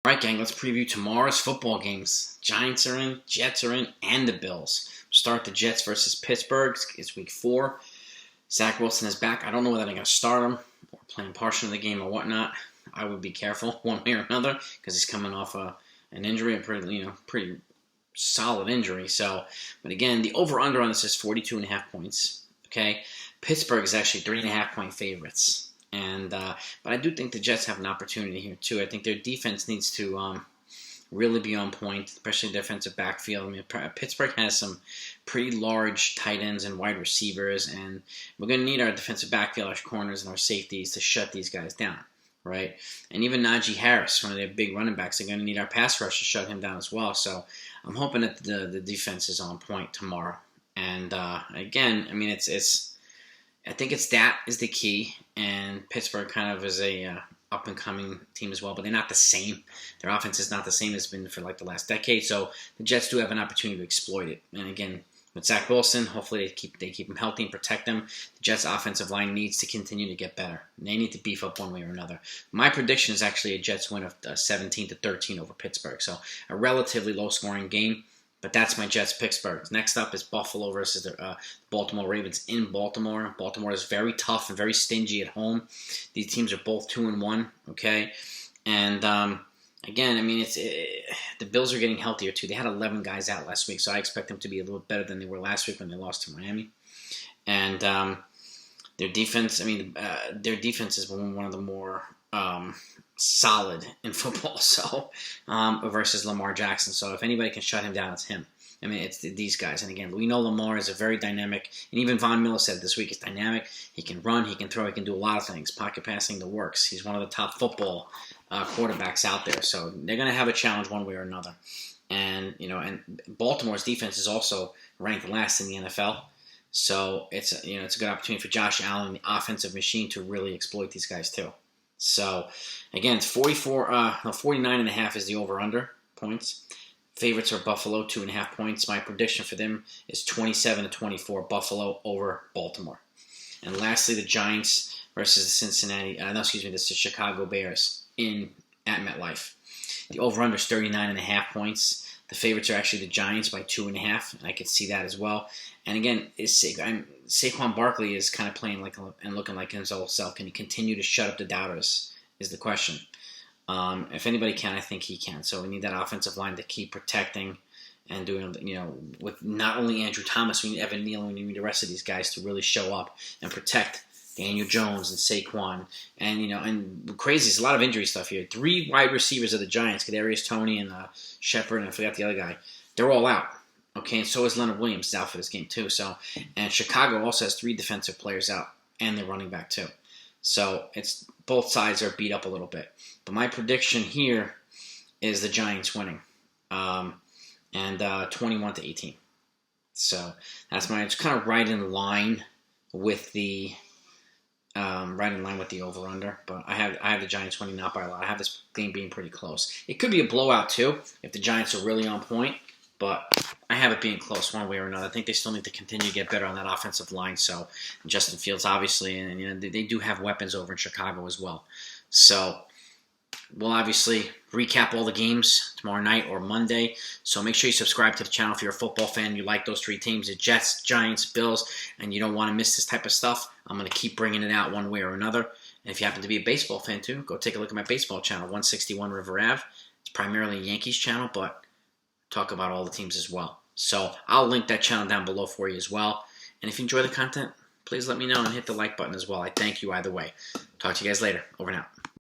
All right, gang, let's preview tomorrow's football games. Giants are in, Jets are in, and the Bills. We'll start the Jets versus Pittsburgh. It's week 4. Zach Wilson is back. I don't know whether they're going to start him or play him partial in the game or whatnot. I would be careful one way or another because he's coming off an injury, a pretty solid injury. So, but again, the over/under on this is 42.5 points. Okay, Pittsburgh is actually 3.5-point favorites. But I do think the Jets have an opportunity here too. I think their defense needs to really be on point, especially defensive backfield. I mean, Pittsburgh has some pretty large tight ends and wide receivers, and we're going to need our defensive backfield, our corners, and our safeties to shut these guys down, right? And even Najee Harris, one of their big running backs, are going to need our pass rush to shut him down as well. So I'm hoping that the defense is on point tomorrow. And again, I mean, I think that is the key, and Pittsburgh kind of is a up-and-coming team as well, but they're not the same. Their offense is not the same as it's been for like the last decade, so the Jets do have an opportunity to exploit it. And again, with Zach Wilson, hopefully they keep him healthy and protect him. The Jets' offensive line needs to continue to get better. They need to beef up one way or another. My prediction is actually a Jets win of 17-13 over Pittsburgh, so a relatively low-scoring game. But that's my Jets-Pittsburgh. Next up is Buffalo versus the Baltimore Ravens in Baltimore. Baltimore is very tough and very stingy at home. These teams are both 2-1, okay? And again, I mean, the Bills are getting healthier too. They had 11 guys out last week, so I expect them to be a little better than they were last week when they lost to Miami. And their defense, their defense is one of the more solid in football, so versus Lamar Jackson. So if anybody can shut him down, it's him. I mean, it's these guys. And again, we know Lamar is a very dynamic, and even Von Miller said this week, he's dynamic. He can run, he can throw, he can do a lot of things. Pocket passing, the works. He's one of the top football quarterbacks out there. So they're going to have a challenge one way or another. And and Baltimore's defense is also ranked last in the NFL. So it's a good opportunity for Josh Allen, the offensive machine, to really exploit these guys too. So, again, it's 49.5 is the over/under points. Favorites are Buffalo, 2.5 points. My prediction for them is 27-24, Buffalo over Baltimore. And lastly, the Giants versus the Chicago Bears at MetLife. The over/under is 39.5 points. The favorites are actually the Giants by 2.5, and I could see that as well. And again, Saquon Barkley is kind of playing and looking like his old self. Can he continue to shut up the doubters is the question. If anybody can, I think he can. So we need that offensive line to keep protecting and doing, with not only Andrew Thomas, we need Evan Neal, and we need the rest of these guys to really show up and protect Daniel Jones and Saquon. And, and crazy, there's a lot of injury stuff here. 3 wide receivers of the Giants, Kadarius Toney and Shepard, and I forgot the other guy. They're all out. Okay, and so is Leonard Williams is out for this game too. So, and Chicago also has 3 defensive players out, and they're running back too. So it's both sides are beat up a little bit. But my prediction here is the Giants winning, and 21-18. So that's it's kind of right in line with the over/under. But I have the Giants winning, not by a lot. I have this game being pretty close. It could be a blowout too if the Giants are really on point. But I have it being close one way or another. I think they still need to continue to get better on that offensive line. So Justin Fields, obviously, and they do have weapons over in Chicago as well. So we'll obviously recap all the games tomorrow night or Monday. So make sure you subscribe to the channel if you're a football fan. You like those 3 teams, the Jets, Giants, Bills, and you don't want to miss this type of stuff. I'm going to keep bringing it out one way or another. And if you happen to be a baseball fan too, go take a look at my baseball channel, 161 River Ave. It's primarily a Yankees channel, but talk about all the teams as well. So I'll link that channel down below for you as well. And if you enjoy the content, please let me know and hit the like button as well. I thank you either way. Talk to you guys later. Over and out.